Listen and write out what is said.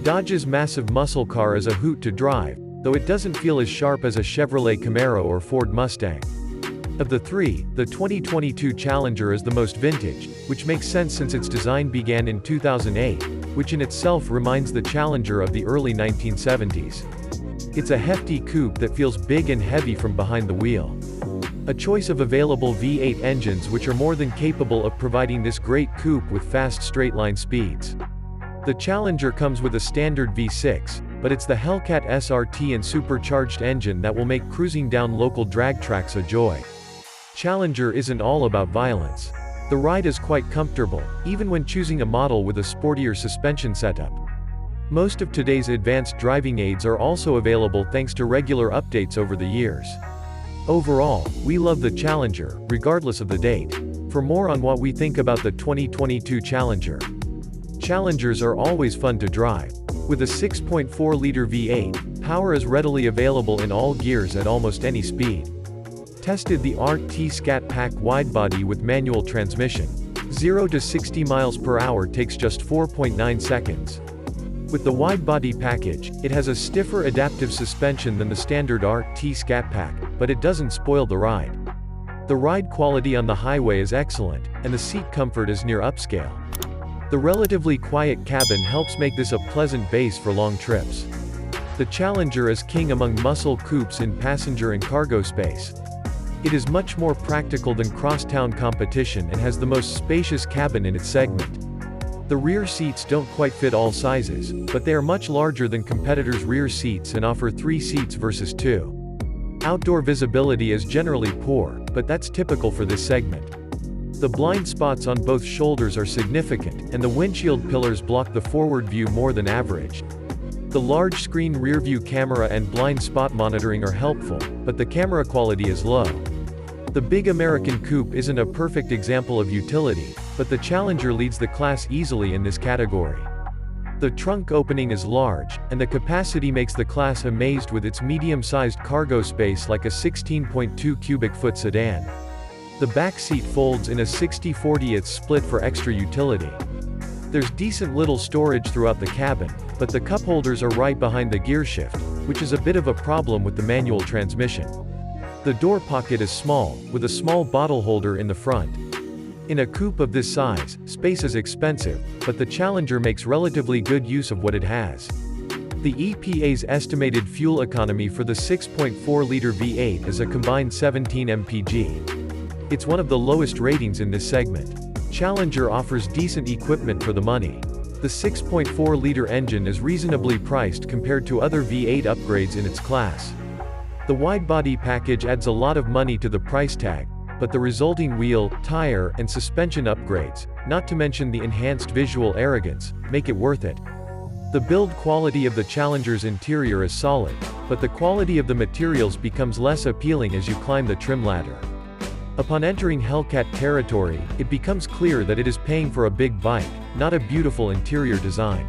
Dodge's massive muscle car is a hoot to drive, though it doesn't feel as sharp as a Chevrolet Camaro or Ford Mustang. Of the three, the 2022 Challenger is the most vintage, which makes sense since its design began in 2008, which in itself reminds the Challenger of the early 1970s. It's a hefty coupe that feels big and heavy from behind the wheel. A choice of available V8 engines which are more than capable of providing this great coupe with fast straight-line speeds. The Challenger comes with a standard V6, but it's the Hellcat SRT and supercharged engine that will make cruising down local drag tracks a joy. Challenger isn't all about violence. The ride is quite comfortable, even when choosing a model with a sportier suspension setup. Most of today's advanced driving aids are also available thanks to regular updates over the years. Overall, we love the Challenger, regardless of the date. For more on what we think about the 2022 Challenger. Challengers are always fun to drive. With a 6.4-liter V8, power is readily available in all gears at almost any speed. Tested the SRT Scat Pack Widebody with manual transmission. 0 to 60 miles per hour takes just 4.9 seconds. With the widebody package, it has a stiffer adaptive suspension than the standard SRT Scat Pack, but it doesn't spoil the ride. The ride quality on the highway is excellent, and the seat comfort is near upscale. The relatively quiet cabin helps make this a pleasant base for long trips. The Challenger is king among muscle coupes in passenger and cargo space. It is much more practical than crosstown competition and has the most spacious cabin in its segment. The rear seats don't quite fit all sizes, but they are much larger than competitors' rear seats and offer 3 seats versus 2. Outdoor visibility is generally poor, but that's typical for this segment. The blind spots on both shoulders are significant, and the windshield pillars block the forward view more than average. The large screen rearview camera and blind spot monitoring are helpful, but the camera quality is low. The big American coupe isn't a perfect example of utility, but the Challenger leads the class easily in this category. The trunk opening is large, and the capacity makes the class amazed with its medium-sized cargo space like a 16.2 cubic foot sedan. The back seat folds in a 60/40 split for extra utility. There's decent little storage throughout the cabin, but the cup holders are right behind the gearshift, which is a bit of a problem with the manual transmission. The door pocket is small, with a small bottle holder in the front. In a coupe of this size, space is expensive, but the Challenger makes relatively good use of what it has. The EPA's estimated fuel economy for the 6.4-liter V8 is a combined 17 mpg. It's one of the lowest ratings in this segment. Challenger offers decent equipment for the money. The 6.4-liter engine is reasonably priced compared to other V8 upgrades in its class. The widebody package adds a lot of money to the price tag, but the resulting wheel, tire, and suspension upgrades, not to mention the enhanced visual arrogance, make it worth it. The build quality of the Challenger's interior is solid, but the quality of the materials becomes less appealing as you climb the trim ladder. Upon entering Hellcat territory, it becomes clear that it is paying for a big bike, not a beautiful interior design.